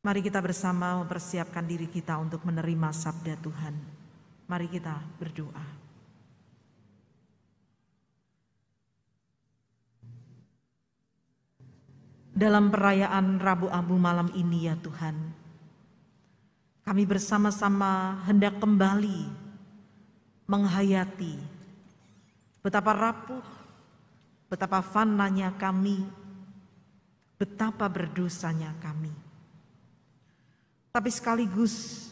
Mari kita bersama mempersiapkan diri kita untuk menerima sabda Tuhan. Mari kita berdoa. Dalam perayaan Rabu Abu malam ini ya Tuhan, kami bersama-sama hendak kembali menghayati betapa rapuh, betapa fananya kami, betapa berdosanya kami. Tapi sekaligus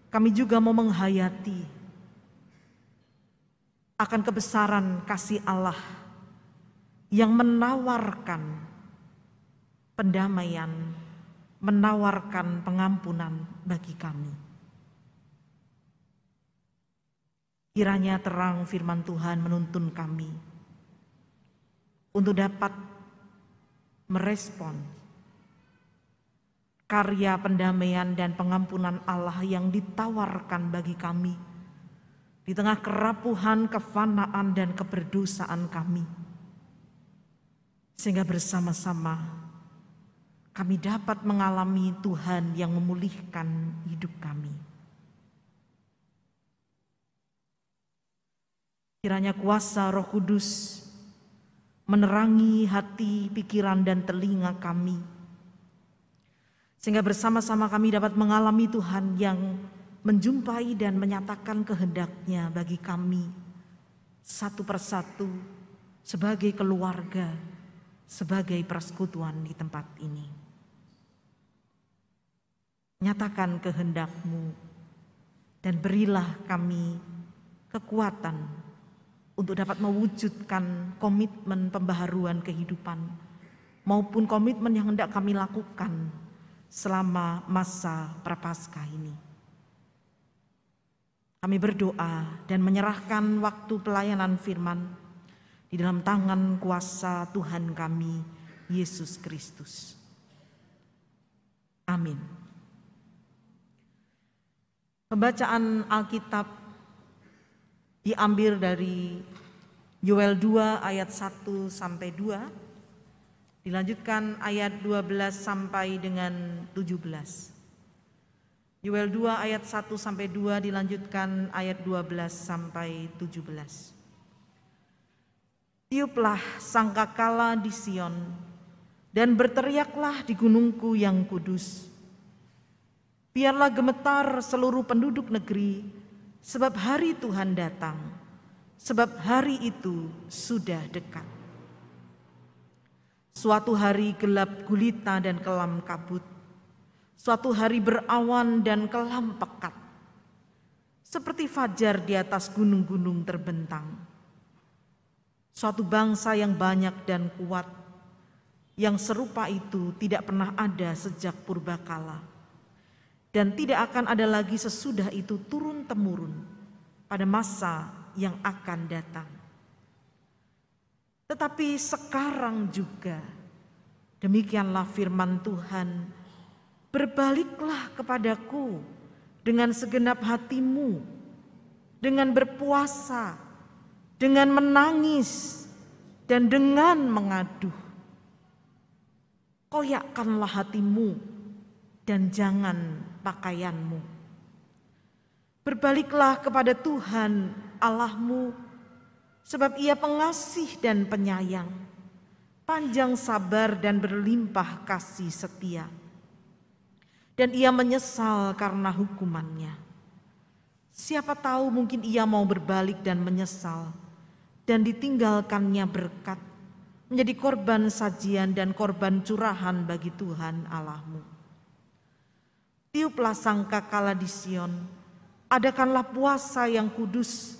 kami juga mau menghayati akan kebesaran kasih Allah yang menawarkan pendamaian, menawarkan pengampunan bagi kami. Kiranya terang firman Tuhan menuntun kami untuk dapat merespon karya pendamaian dan pengampunan Allah yang ditawarkan bagi kami di tengah kerapuhan, kefanaan, dan keberdosaan kami. Sehingga bersama-sama kami dapat mengalami Tuhan yang memulihkan hidup kami. Kiranya kuasa Roh Kudus menerangi hati, pikiran, dan telinga kami, sehingga bersama-sama kami dapat mengalami Tuhan yang menjumpai dan menyatakan kehendak-Nya bagi kami satu persatu sebagai keluarga, sebagai persekutuan di tempat ini. Nyatakan kehendak-Mu dan berilah kami kekuatan untuk dapat mewujudkan komitmen pembaharuan kehidupan maupun komitmen yang hendak kami lakukan selama masa Prapaskah ini. Kami berdoa dan menyerahkan waktu pelayanan firman di dalam tangan kuasa Tuhan kami, Yesus Kristus. Amin. Pembacaan Alkitab diambil dari Yoel 2 ayat 1 sampai 2. Dilanjutkan ayat 12 sampai dengan 17. Yoel 2 ayat 1 sampai 2 dilanjutkan ayat 12 sampai 17. Tiuplah sangkakala di Sion dan berteriaklah di gunungku yang kudus. Biarlah gemetar seluruh penduduk negeri, sebab hari Tuhan datang, sebab hari itu sudah dekat. Suatu hari gelap gulita dan kelam kabut, suatu hari berawan dan kelam pekat, seperti fajar di atas gunung-gunung terbentang. Suatu bangsa yang banyak dan kuat, yang serupa itu tidak pernah ada sejak purbakala, dan tidak akan ada lagi sesudah itu turun-temurun pada masa yang akan datang. Tetapi sekarang juga, demikianlah firman Tuhan, berbaliklah kepadaku dengan segenap hatimu, dengan berpuasa, dengan menangis, dan dengan mengaduh. Koyakkanlah hatimu dan jangan pakaianmu. Berbaliklah kepada Tuhan Allahmu, sebab Ia pengasih dan penyayang, panjang sabar dan berlimpah kasih setia. Dan Ia menyesal karena hukumannya. Siapa tahu mungkin Ia mau berbalik dan menyesal, dan ditinggalkannya berkat, menjadi korban sajian dan korban curahan bagi Tuhan Allahmu. Tiuplah sangkakala di Sion, adakanlah puasa yang kudus,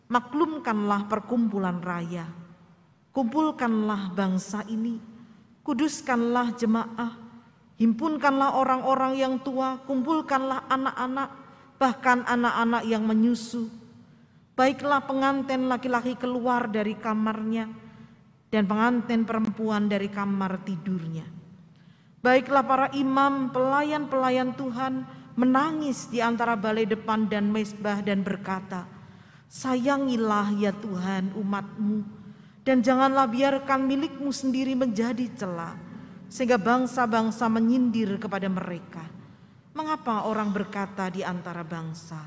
maklumkanlah perkumpulan raya, kumpulkanlah bangsa ini, kuduskanlah jemaah, himpunkanlah orang-orang yang tua, kumpulkanlah anak-anak, bahkan anak-anak yang menyusu. Baiklah pengantin laki-laki keluar dari kamarnya, dan pengantin perempuan dari kamar tidurnya. Baiklah para imam, pelayan-pelayan Tuhan, menangis di antara balai depan dan mezbah dan berkata, sayangilah ya Tuhan umat-Mu, dan janganlah biarkan milik-Mu sendiri menjadi cela, sehingga bangsa-bangsa menyindir kepada mereka. Mengapa orang berkata di antara bangsa,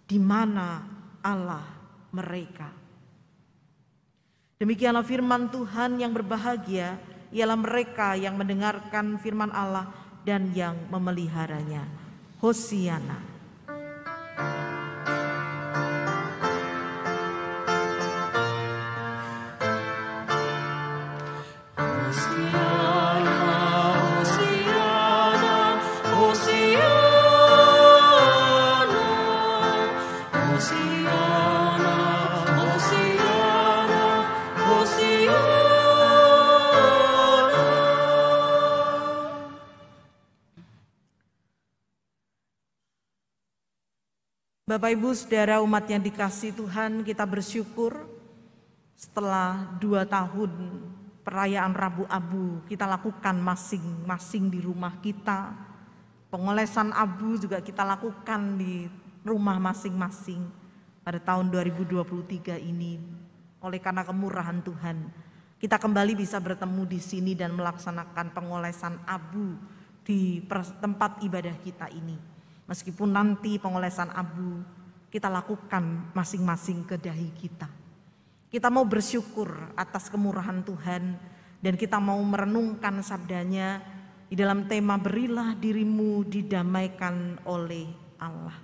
di mana Allah mereka? Demikianlah firman Tuhan. Yang berbahagia ialah mereka yang mendengarkan firman Allah dan yang memeliharanya. Hosiana. Bapak Ibu Saudara umat yang dikasihi Tuhan, kita bersyukur setelah 2 tahun perayaan Rabu Abu kita lakukan masing-masing di rumah kita. Pengolesan abu juga kita lakukan di rumah masing-masing pada tahun 2023 ini. Oleh karena kemurahan Tuhan, kita kembali bisa bertemu di sini dan melaksanakan pengolesan abu di tempat ibadah kita ini. Meskipun nanti pengolesan abu kita lakukan masing-masing ke dahi kita. Kita mau bersyukur atas kemurahan Tuhan dan kita mau merenungkan sabdanya di dalam tema berilah dirimu didamaikan oleh Allah.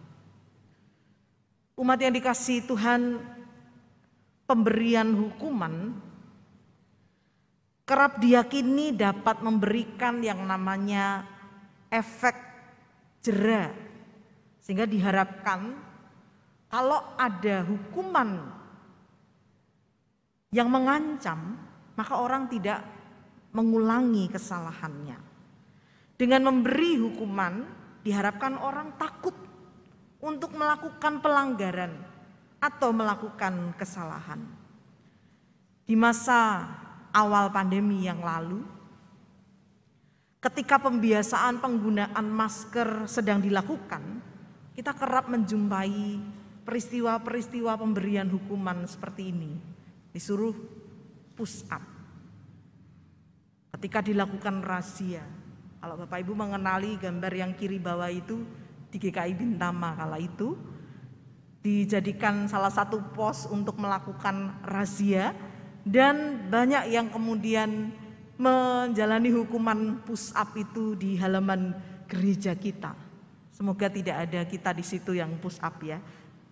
Umat yang dikasihi Tuhan, pemberian hukuman kerap diyakini dapat memberikan yang namanya efek jera. Sehingga diharapkan kalau ada hukuman yang mengancam, maka orang tidak mengulangi kesalahannya. Dengan memberi hukuman, diharapkan orang takut untuk melakukan pelanggaran atau melakukan kesalahan. Di masa awal pandemi yang lalu, ketika pembiasaan penggunaan masker sedang dilakukan, kita kerap menjumpai peristiwa-peristiwa pemberian hukuman seperti ini. Disuruh push up. Ketika dilakukan razia, kalau Bapak Ibu mengenali gambar yang kiri bawah itu di GKI Bintama kala itu, dijadikan salah satu pos untuk melakukan razia dan banyak yang kemudian menjalani hukuman push up itu di halaman gereja kita. Semoga tidak ada kita di situ yang push up ya.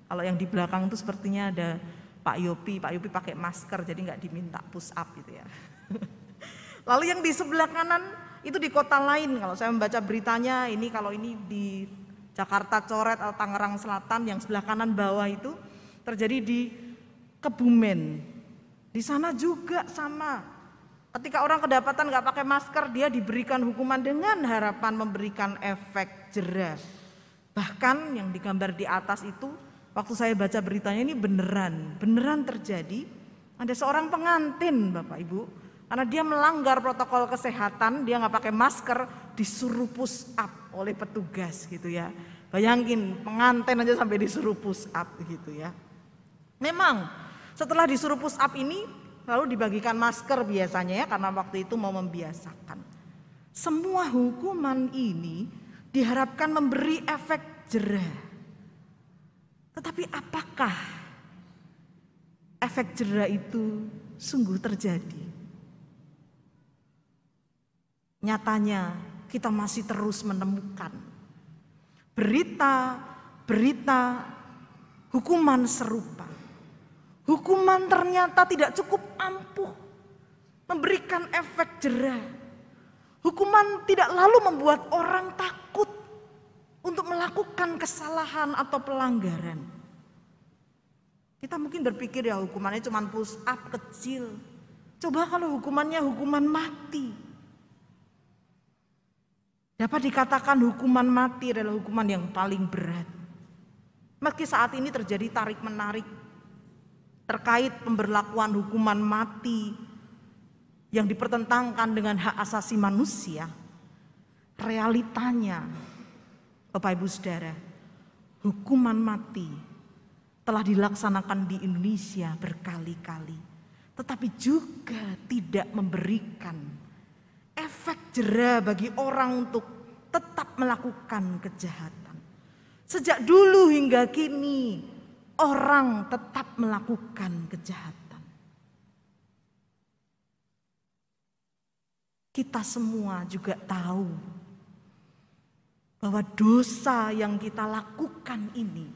Kalau yang di belakang itu sepertinya ada Pak Yopi pakai masker jadi nggak diminta push up gitu ya. Lalu yang di sebelah kanan itu di kota lain. Kalau saya membaca beritanya ini kalau ini di Jakarta Coret atau Tangerang Selatan, yang sebelah kanan bawah itu terjadi di Kebumen. Di sana juga sama. Ketika orang kedapatan nggak pakai masker, dia diberikan hukuman dengan harapan memberikan efek jera. Bahkan yang digambar di atas itu, waktu saya baca beritanya ini beneran terjadi. Ada seorang pengantin Bapak Ibu, karena dia melanggar protokol kesehatan, dia nggak pakai masker, disuruh push up oleh petugas gitu ya. Bayangin pengantin aja sampai disuruh push up gitu ya. Memang setelah disuruh push up ini, lalu dibagikan masker biasanya ya, karena waktu itu mau membiasakan. Semua hukuman ini diharapkan memberi efek jera. Tetapi apakah efek jera itu sungguh terjadi? Nyatanya kita masih terus menemukan berita hukuman serupa. Hukuman ternyata tidak cukup ampuh memberikan efek jera. Hukuman tidak lalu membuat orang takut untuk melakukan kesalahan atau pelanggaran. Kita mungkin berpikir ya hukumannya cuma push up kecil. Coba kalau hukumannya hukuman mati. Dapat dikatakan hukuman mati adalah hukuman yang paling berat. Meski saat ini terjadi tarik-menarik terkait pemberlakuan hukuman mati yang dipertentangkan dengan hak asasi manusia, realitanya Bapak Ibu Saudara, hukuman mati telah dilaksanakan di Indonesia berkali-kali, tetapi juga tidak memberikan efek jera bagi orang untuk tetap melakukan kejahatan. Sejak dulu hingga kini orang tetap melakukan kejahatan. Kita semua juga tahu bahwa dosa yang kita lakukan ini,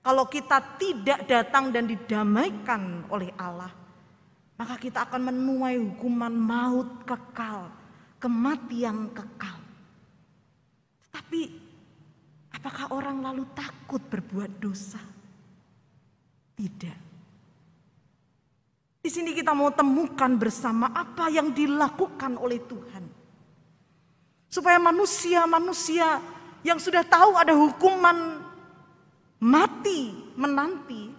kalau kita tidak datang dan didamaikan oleh Allah, maka kita akan menuai hukuman maut kekal, kematian kekal. Tetapi apakah orang lalu takut berbuat dosa? Tidak. Di sini kita mau temukan bersama apa yang dilakukan oleh Tuhan. Supaya manusia-manusia yang sudah tahu ada hukuman mati menanti,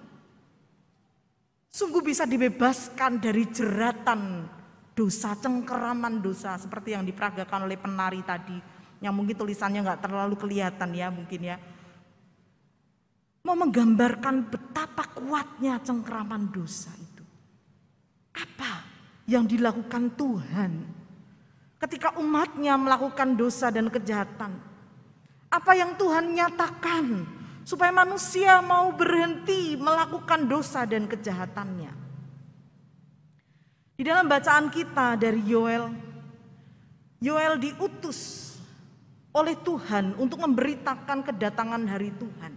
sungguh bisa dibebaskan dari jeratan dosa, cengkeraman dosa, seperti yang diperagakan oleh penari tadi, yang mungkin tulisannya nggak terlalu kelihatan ya mungkin ya. Mau menggambarkan betapa kuatnya cengkeraman dosa itu. Apa yang dilakukan Tuhan ketika umatnya melakukan dosa dan kejahatan? Apa yang Tuhan nyatakan supaya manusia mau berhenti melakukan dosa dan kejahatannya? Di dalam bacaan kita dari Yoel diutus oleh Tuhan untuk memberitakan kedatangan hari Tuhan.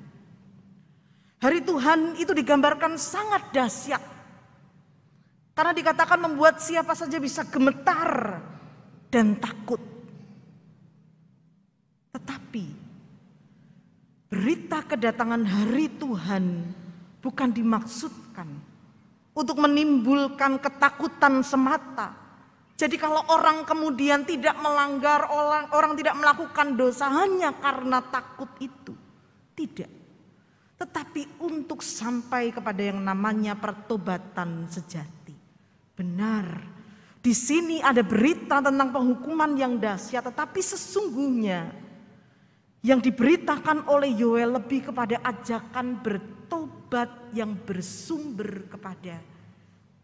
Hari Tuhan itu digambarkan sangat dahsyat. Karena dikatakan membuat siapa saja bisa gemetar dan takut. Tetapi berita kedatangan hari Tuhan bukan dimaksudkan untuk menimbulkan ketakutan semata. Jadi kalau orang kemudian tidak melanggar, orang tidak melakukan dosa hanya karena takut itu. Tidak. Tetapi untuk sampai kepada yang namanya pertobatan sejati. Benar. Di sini ada berita tentang penghukuman yang dahsyat, tetapi sesungguhnya yang diberitakan oleh Yoel lebih kepada ajakan bertobat yang bersumber kepada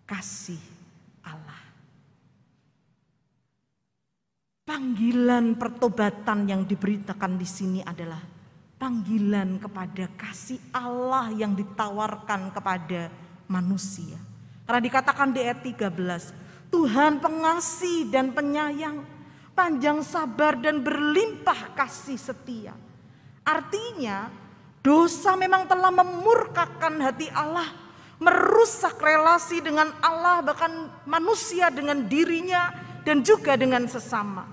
kasih Allah. Panggilan pertobatan yang diberitakan di sini adalah panggilan kepada kasih Allah yang ditawarkan kepada manusia. Karena dikatakan di ayat 13, Tuhan pengasih dan penyayang, panjang sabar dan berlimpah kasih setia. Artinya dosa memang telah memurkakan hati Allah, merusak relasi dengan Allah, bahkan manusia dengan dirinya dan juga dengan sesama.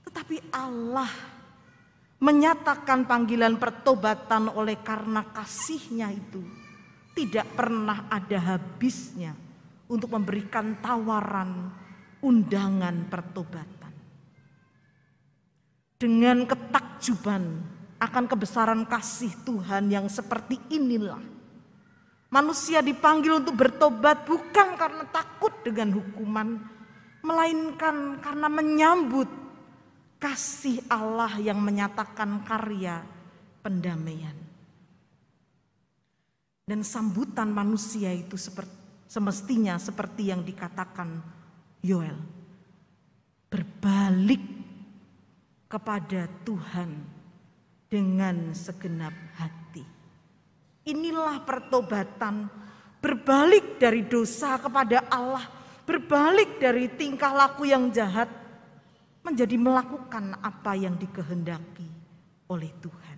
Tetapi Allah menyatakan panggilan pertobatan oleh karena kasih-Nya itu tidak pernah ada habisnya untuk memberikan tawaran undangan pertobatan. Dengan ketakjuban akan kebesaran kasih Tuhan yang seperti inilah, manusia dipanggil untuk bertobat bukan karena takut dengan hukuman, melainkan karena menyambut kasih Allah yang menyatakan karya pendamaian. Dan sambutan manusia itu semestinya seperti yang dikatakan Yoel, berbalik kepada Tuhan dengan segenap hati. Inilah pertobatan, berbalik dari dosa kepada Allah, berbalik dari tingkah laku yang jahat, menjadi melakukan apa yang dikehendaki oleh Tuhan.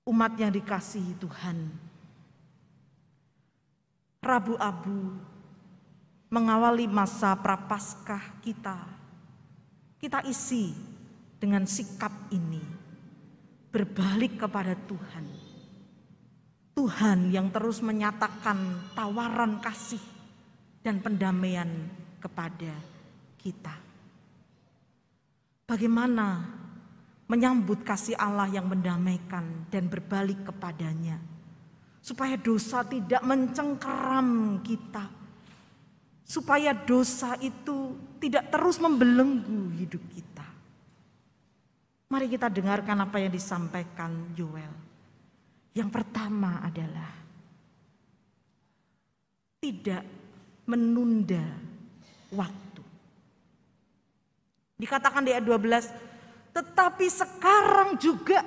Umat yang dikasihi Tuhan, Rabu Abu mengawali masa prapaskah kita isi dengan sikap ini, berbalik kepada Tuhan. Tuhan yang terus menyatakan tawaran kasih dan pendamaian kepada kita. Bagaimana menyambut kasih Allah yang mendamaikan dan berbalik kepadanya, supaya dosa tidak mencengkeram kita, supaya dosa itu tidak terus membelenggu hidup kita. Mari kita dengarkan apa yang disampaikan Yoel. Yang pertama adalah tidak menunda waktu. Dikatakan di ayat 12, tetapi sekarang juga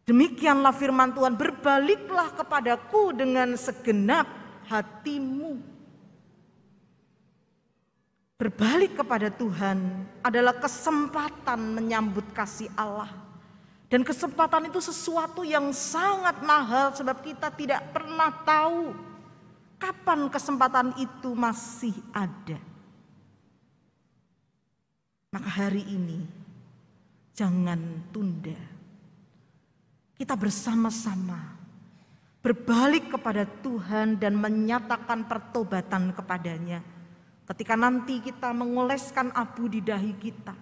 demikianlah firman Tuhan, berbaliklah kepadaku dengan segenap hatimu. Berbalik kepada Tuhan adalah kesempatan menyambut kasih Allah. Dan kesempatan itu sesuatu yang sangat mahal, sebab kita tidak pernah tahu kapan kesempatan itu masih ada. Maka hari ini jangan tunda. Kita bersama-sama berbalik kepada Tuhan dan menyatakan pertobatan kepadanya. Ketika nanti kita mengoleskan abu di dahi kita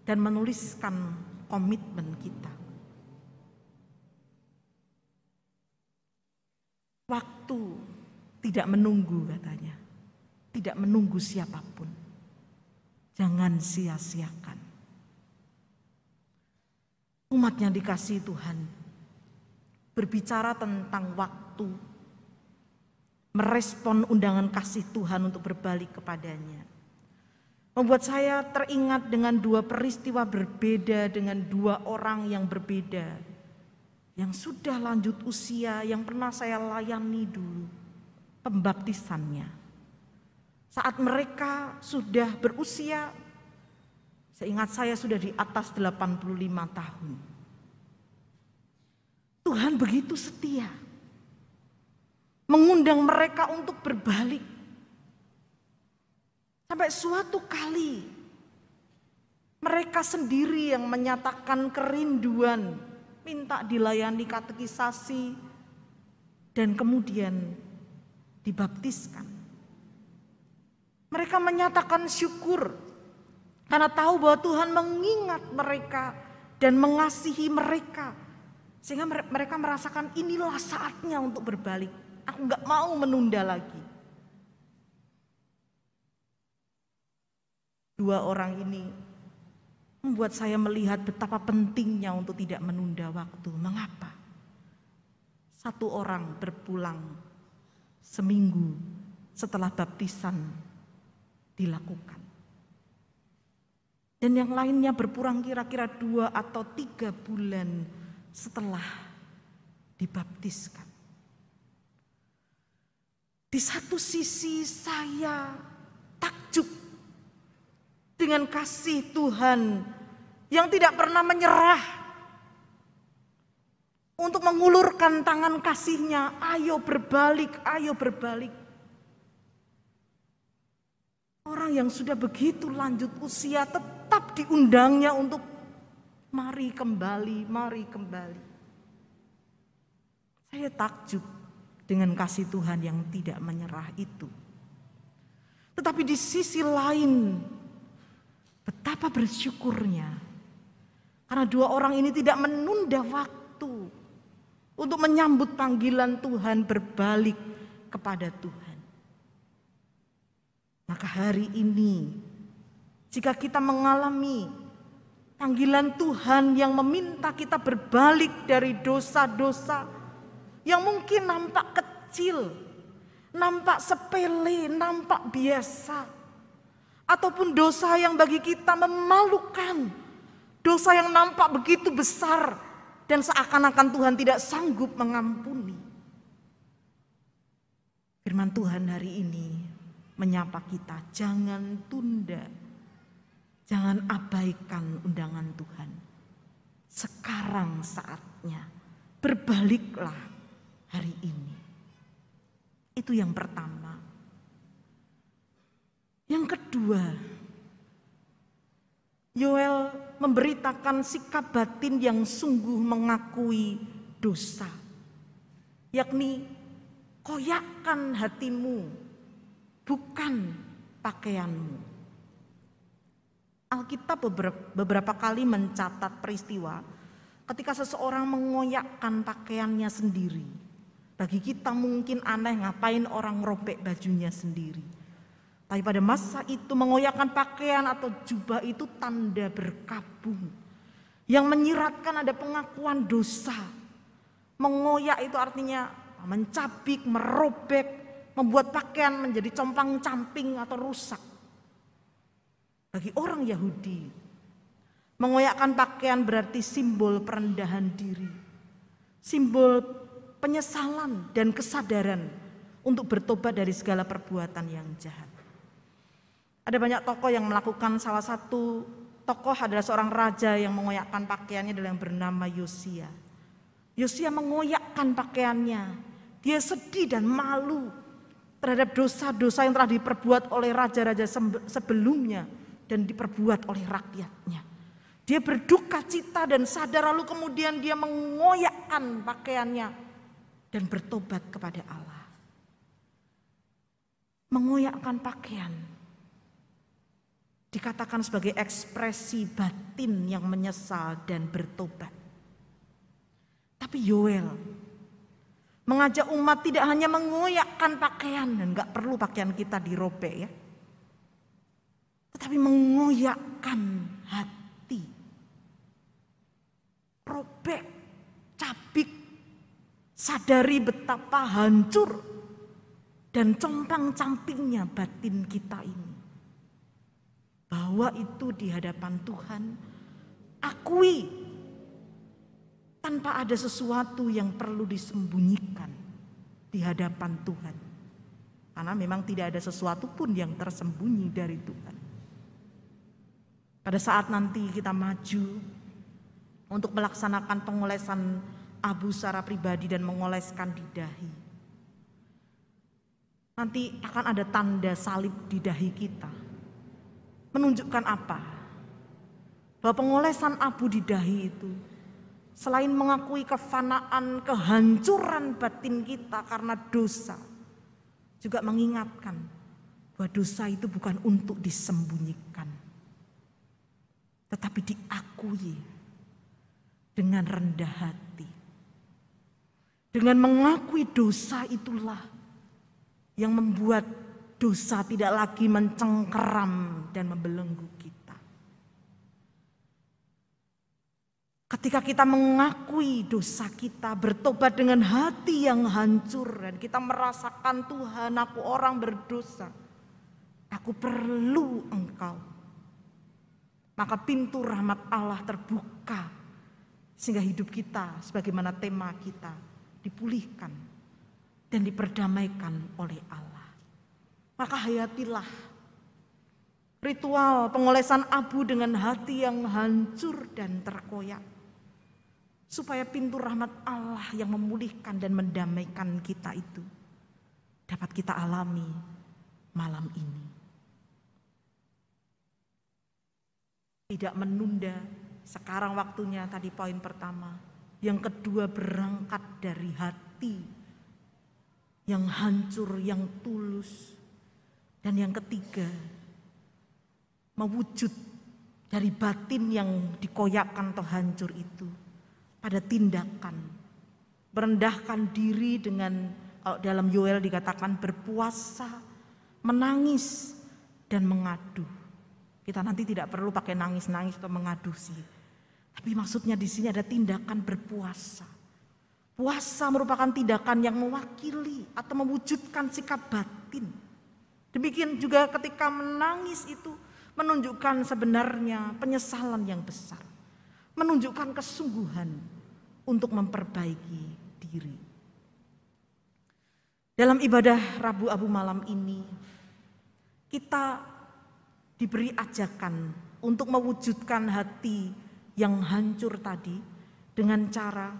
dan menuliskan komitmen kita. Waktu tidak menunggu katanya. Tidak menunggu siapapun. Jangan sia-siakan. Umat yang dikasihi Tuhan berbicara tentang waktu, merespon undangan kasih Tuhan untuk berbalik kepadanya. Membuat saya teringat dengan dua peristiwa berbeda, dengan dua orang yang berbeda, yang sudah lanjut usia, yang pernah saya layani dulu pembaptisannya. Saat mereka sudah berusia, seingat saya sudah di atas 85 tahun. Tuhan begitu setia, mengundang mereka untuk berbalik. Sampai suatu kali mereka sendiri yang menyatakan kerinduan, minta dilayani katekisasi, dan kemudian dibaptiskan. Mereka menyatakan syukur karena tahu bahwa Tuhan mengingat mereka dan mengasihi mereka. Sehingga mereka merasakan inilah saatnya untuk berbalik. Aku gak mau menunda lagi. Dua orang ini membuat saya melihat betapa pentingnya untuk tidak menunda waktu. Mengapa? Satu orang berpulang seminggu setelah baptisan dilakukan. Dan yang lainnya berpulang kira-kira 2 atau 3 bulan setelah dibaptiskan. Di satu sisi saya takjub dengan kasih Tuhan yang tidak pernah menyerah untuk mengulurkan tangan kasih-Nya, ayo berbalik, ayo berbalik. Orang yang sudah begitu lanjut usia tetap diundangnya untuk mari kembali, mari kembali. Saya takjub dengan kasih Tuhan yang tidak menyerah itu. Tetapi di sisi lain, betapa bersyukurnya karena dua orang ini tidak menunda waktu untuk menyambut panggilan Tuhan berbalik kepada Tuhan. Maka hari ini, jika kita mengalami panggilan Tuhan yang meminta kita berbalik dari dosa-dosa yang mungkin nampak kecil, nampak sepele, nampak biasa, ataupun dosa yang bagi kita memalukan, dosa yang nampak begitu besar dan seakan-akan Tuhan tidak sanggup mengampuni. Firman Tuhan hari ini menyapa kita, jangan tunda, jangan abaikan undangan Tuhan. Sekarang saatnya, berbaliklah hari ini. Itu yang pertama. Yang kedua, Yoel memberitakan sikap batin yang sungguh mengakui dosa, yakni koyakkan hatimu, bukan pakaianmu. Alkitab beberapa kali mencatat peristiwa ketika seseorang mengoyakkan pakaiannya sendiri. Bagi kita mungkin aneh, ngapain orang robek bajunya sendiri. Tapi pada masa itu mengoyakkan pakaian atau jubah itu tanda berkabung, yang menyiratkan ada pengakuan dosa. Mengoyak itu artinya mencabik, merobek, membuat pakaian menjadi compang-camping atau rusak. Bagi orang Yahudi, mengoyakkan pakaian berarti simbol perendahan diri, simbol penyesalan dan kesadaran untuk bertobat dari segala perbuatan yang jahat. Ada banyak tokoh yang melakukan, salah satu tokoh adalah seorang raja yang mengoyakkan pakaiannya adalah yang bernama Yosia. Yosia mengoyakkan pakaiannya, dia sedih dan malu terhadap dosa-dosa yang telah diperbuat oleh raja-raja sebelumnya dan diperbuat oleh rakyatnya. Dia berduka cita dan sadar, lalu kemudian dia mengoyakkan pakaiannya dan bertobat kepada Allah. Mengoyakkan pakaian dikatakan sebagai ekspresi batin yang menyesal dan bertobat. Tapi Yoel mengajak umat tidak hanya mengoyakkan pakaian, dan gak perlu pakaian kita dirobek ya, tetapi mengoyakkan hati. Robek, cabik, sadari betapa hancur dan compang-campingnya batin kita ini. Bahwa itu di hadapan Tuhan, akui tanpa ada sesuatu yang perlu disembunyikan di hadapan Tuhan. Karena memang tidak ada sesuatu pun yang tersembunyi dari Tuhan. Pada saat nanti kita maju untuk melaksanakan pengolesan abu secara pribadi dan mengoleskan di dahi, nanti akan ada tanda salib di dahi kita. Menunjukkan apa? Bahwa pengolesan abu di dahi itu selain mengakui kefanaan, kehancuran batin kita karena dosa, juga mengingatkan bahwa dosa itu bukan untuk disembunyikan, tetapi diakui dengan rendah hati. Dengan mengakui dosa itulah yang membuat dosa tidak lagi mencengkeram dan membelenggu kita. Ketika kita mengakui dosa kita, bertobat dengan hati yang hancur, dan kita merasakan, Tuhan, aku orang berdosa, aku perlu Engkau. Maka pintu rahmat Allah terbuka, sehingga hidup kita sebagaimana tema kita dipulihkan dan diperdamaikan oleh Allah. Maka hayatilah ritual pengolesan abu dengan hati yang hancur dan terkoyak, supaya pintu rahmat Allah yang memulihkan dan mendamaikan kita itu dapat kita alami malam ini. Tidak menunda, sekarang waktunya, tadi poin pertama. Yang kedua, berangkat dari hati yang hancur, yang tulus. Dan yang ketiga, mewujud dari batin yang dikoyakkan atau hancur itu pada tindakan. Merendahkan diri dengan, kalau dalam Yoel dikatakan berpuasa, menangis, dan mengadu. Kita nanti tidak perlu pakai nangis-nangis atau mengadu sih. Tapi maksudnya di sini ada tindakan berpuasa. Puasa merupakan tindakan yang mewakili atau mewujudkan sikap batin. Demikian juga ketika menangis itu menunjukkan sebenarnya penyesalan yang besar. Menunjukkan kesungguhan untuk memperbaiki diri. Dalam ibadah Rabu Abu malam ini, kita diberi ajakan untuk mewujudkan hati yang hancur tadi dengan cara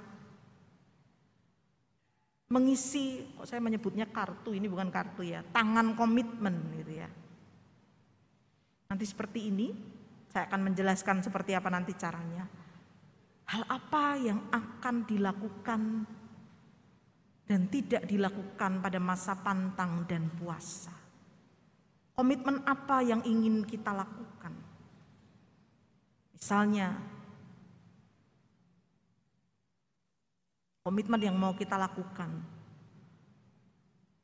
mengisi, kok saya menyebutnya kartu, ini bukan kartu ya, tangan komitmen gitu ya. Nanti seperti ini, saya akan menjelaskan seperti apa nanti caranya. Hal apa yang akan dilakukan dan tidak dilakukan pada masa pantang dan puasa. Komitmen apa yang ingin kita lakukan? Misalnya, komitmen yang mau kita lakukan,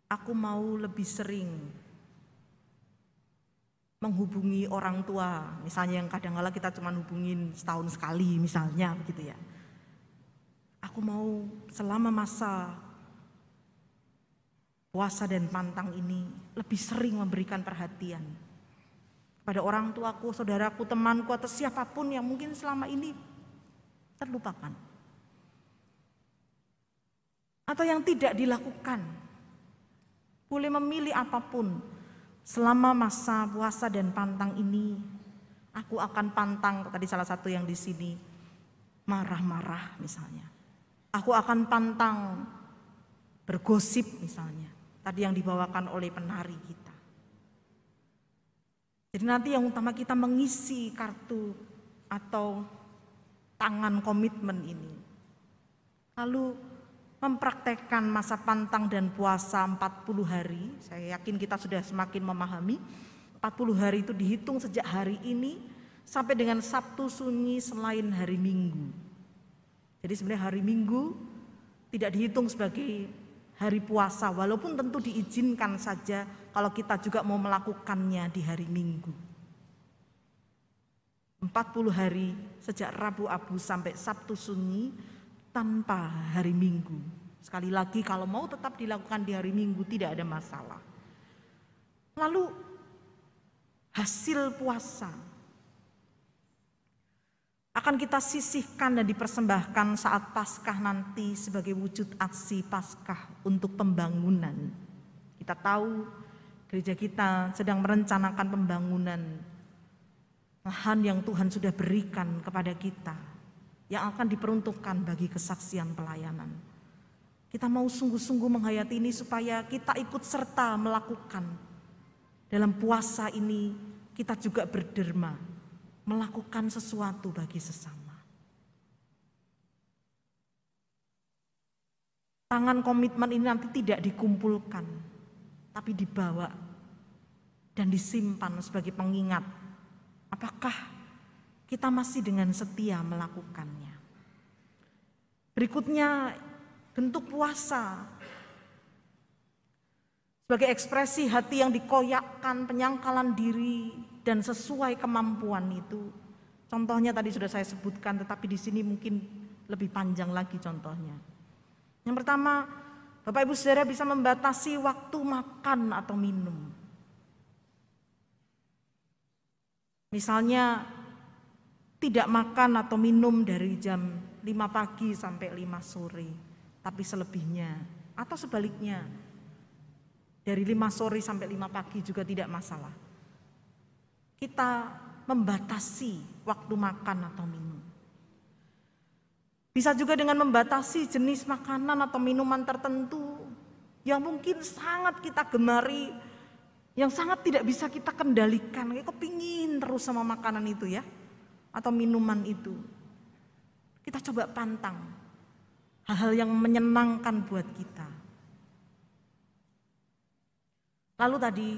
aku mau lebih sering menghubungi orang tua, misalnya yang kadang-kala kita cuma hubungin setahun sekali misalnya begitu ya. Aku mau selama masa puasa dan pantang ini lebih sering memberikan perhatian pada orang tuaku, saudaraku, temanku, atau siapapun yang mungkin selama ini terlupakan. Atau yang tidak dilakukan. Boleh memilih apapun. Selama masa puasa dan pantang ini, aku akan pantang, tadi salah satu yang di sini, marah-marah misalnya. Aku akan pantang bergosip misalnya. Tadi yang dibawakan oleh penari kita. Jadi nanti yang utama kita mengisi kartu atau tangan komitmen ini. Lalu mempraktekkan masa pantang dan puasa 40 hari. Saya yakin kita sudah semakin memahami. 40 hari itu dihitung sejak hari ini sampai dengan Sabtu Sunyi selain hari Minggu. Jadi sebenarnya hari Minggu tidak dihitung sebagai hari puasa, walaupun tentu diizinkan saja kalau kita juga mau melakukannya di hari Minggu. 40 hari sejak Rabu Abu sampai Sabtu Sunyi tanpa hari Minggu. Sekali lagi kalau mau tetap dilakukan di hari Minggu tidak ada masalah. Lalu hasil puasa akan kita sisihkan dan dipersembahkan saat Paskah nanti sebagai wujud aksi Paskah untuk pembangunan. Kita tahu gereja kita sedang merencanakan pembangunan lahan yang Tuhan sudah berikan kepada kita, yang akan diperuntukkan bagi kesaksian pelayanan. Kita mau sungguh-sungguh menghayati ini supaya kita ikut serta melakukan. Dalam puasa ini kita juga berderma, melakukan sesuatu bagi sesama. Tangan komitmen ini nanti tidak dikumpulkan, tapi dibawa dan disimpan sebagai pengingat. Apakah kita masih dengan setia melakukannya? Berikutnya, bentuk puasa sebagai ekspresi hati yang dikoyakkan, penyangkalan diri dan sesuai kemampuan itu. Contohnya tadi sudah saya sebutkan, tetapi di sini mungkin lebih panjang lagi contohnya. Yang pertama, Bapak Ibu Saudara bisa membatasi waktu makan atau minum. Misalnya tidak makan atau minum dari jam 5 pagi sampai 5 sore, tapi selebihnya atau sebaliknya dari 5 sore sampai 5 pagi juga tidak masalah. Kita membatasi waktu makan atau minum. Bisa juga dengan membatasi jenis makanan atau minuman tertentu yang mungkin sangat kita gemari, yang sangat tidak bisa kita kendalikan. Kayak kepingin terus sama makanan itu ya, atau minuman itu. Kita coba pantang hal-hal yang menyenangkan buat kita. Lalu tadi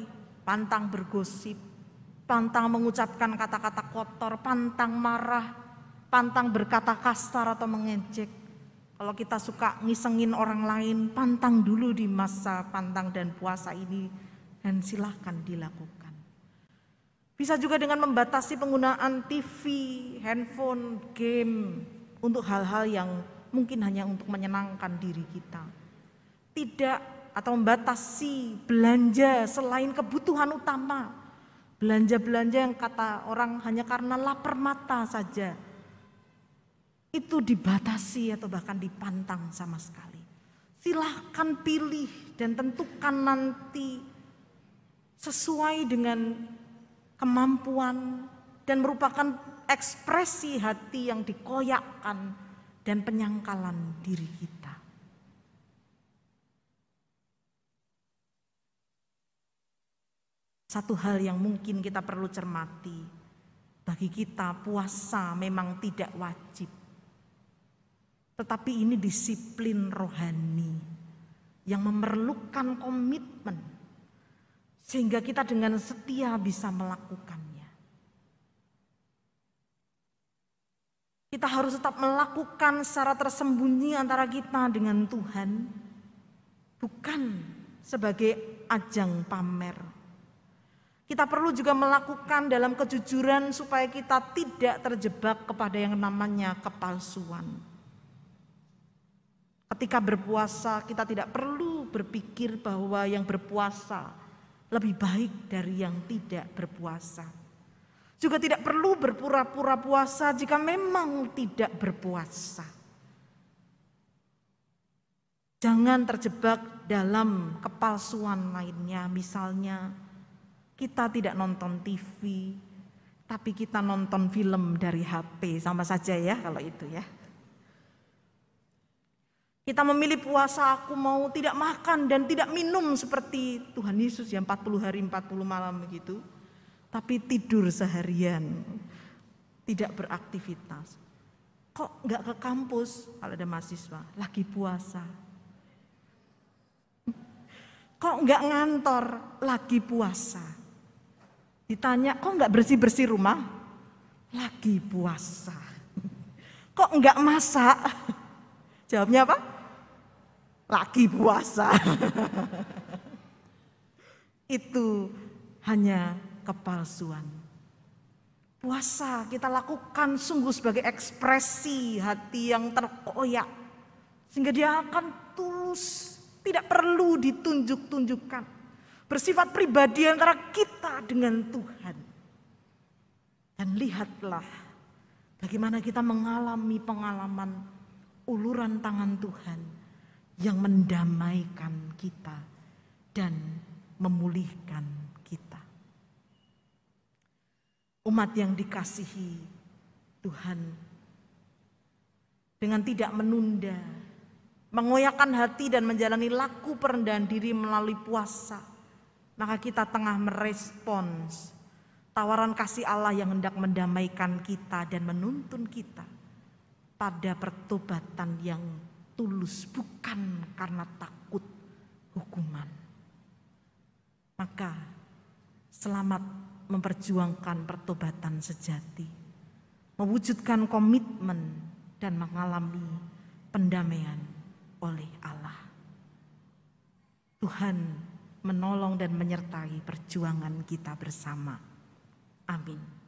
pantang bergosip, pantang mengucapkan kata-kata kotor, pantang marah, pantang berkata kasar atau mengejek. Kalau kita suka ngisengin orang lain, pantang dulu di masa pantang dan puasa ini dan silahkan dilakukan. Bisa juga dengan membatasi penggunaan TV, handphone, game untuk hal-hal yang mungkin hanya untuk menyenangkan diri kita. Tidak, atau membatasi belanja selain kebutuhan utama. Belanja-belanja yang kata orang hanya karena lapar mata saja. Itu dibatasi atau bahkan dipantang sama sekali. Silahkan pilih dan tentukan nanti sesuai dengan kemampuan dan merupakan ekspresi hati yang dikoyakkan dan penyangkalan diri kita. Satu hal yang mungkin kita perlu cermati, bagi kita puasa memang tidak wajib. Tetapi ini disiplin rohani yang memerlukan komitmen sehingga kita dengan setia bisa melakukannya. Kita harus tetap melakukan secara tersembunyi antara kita dengan Tuhan, bukan sebagai ajang pamer. Kita perlu juga melakukan dalam kejujuran supaya kita tidak terjebak kepada yang namanya kepalsuan. Ketika berpuasa kita tidak perlu berpikir bahwa yang berpuasa lebih baik dari yang tidak berpuasa. Juga tidak perlu berpura-pura puasa jika memang tidak berpuasa. Jangan terjebak dalam kepalsuan lainnya. Misalnya kita tidak nonton TV, tapi kita nonton film dari HP. Sama saja ya kalau itu ya. Kita memilih puasa, aku mau tidak makan dan tidak minum seperti Tuhan Yesus yang 40 hari 40 malam begitu. Tapi tidur seharian, tidak beraktivitas. Kok enggak ke kampus kalau ada mahasiswa, lagi puasa. Kok enggak ngantor, lagi puasa. Ditanya, kok enggak bersih-bersih rumah? Lagi puasa. Kok enggak masak? Jawabnya apa? Lagi puasa. Itu hanya kepalsuan. Puasa kita lakukan sungguh sebagai ekspresi hati yang terkoyak. Sehingga dia akan tulus, tidak perlu ditunjuk-tunjukkan. Bersifat pribadi antara kita dengan Tuhan. Dan lihatlah bagaimana kita mengalami pengalaman uluran tangan Tuhan yang mendamaikan kita dan memulihkan kita. Umat yang dikasihi Tuhan, dengan tidak menunda, mengoyakkan hati dan menjalani laku perendahan diri melalui puasa, maka kita tengah merespons tawaran kasih Allah yang hendak mendamaikan kita dan menuntun kita pada pertobatan yang tulus, bukan karena takut hukuman. Maka selamat memperjuangkan pertobatan sejati, mewujudkan komitmen dan mengalami pendamaian oleh Allah. Tuhan menolong dan menyertai perjuangan kita bersama. Amin.